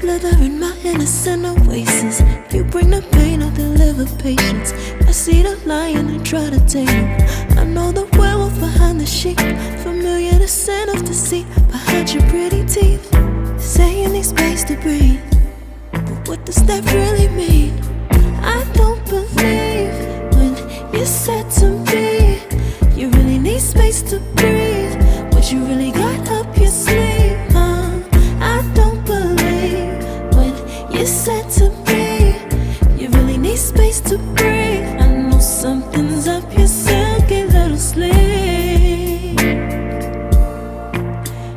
slither in my innocent oasis. You bring the pain, I'll deliver patience. I see the lion and try to tame him. I know the werewolf behind the sheep, familiar the scent of deceit behind your pretty teeth. Say you need space to breathe, but what does that really mean? I don't believe when you said to me you really need space to breathe. What you really got up your sleeve, huh? I don't believe when you said to me you really need space to breathe. I know something's up your silky little sleeve,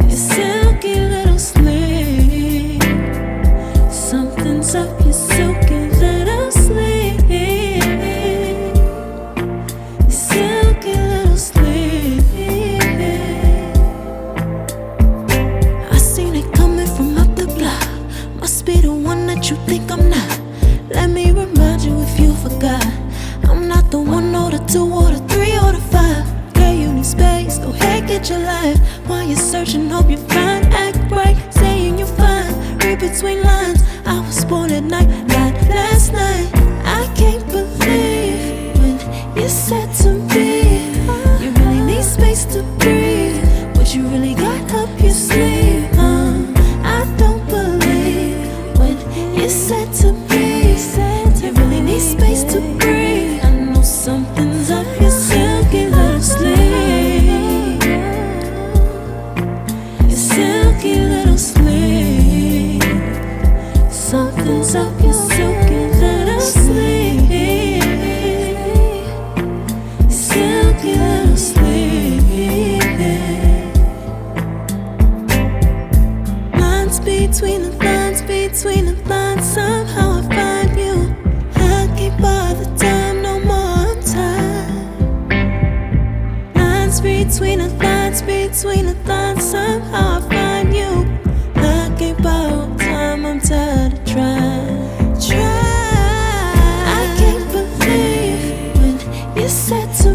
your silky little sleeve. Something's up your silky little sleeve, your silky little sleeve. I seen it coming from up the block. Must be the one that you think I'm not. Let me remind you if you forgot, I'm not the 1 or the 2 or the 3 or the 5. Okay, you need space, go ahead, get your life. While you're searching, hope you find, act right, saying you're fine. Read between lines, I was born at night, not last night. I can't believe when you said to me you really need space to breathe. What you really got up your sleeve, huh? I don't believe when you said to me you really need space to breathe. I know something's up your silky little sleeve, your silky little sleeve. Something's up your silky little sleeve, your silky little sleeve. Lines between the lines, between the lines, somehow I find you. I can't bother time, no more time. Lines between the lines, between the lines, somehow I find you. I can't borrow time, I'm tired of trying. I can't believe when you said to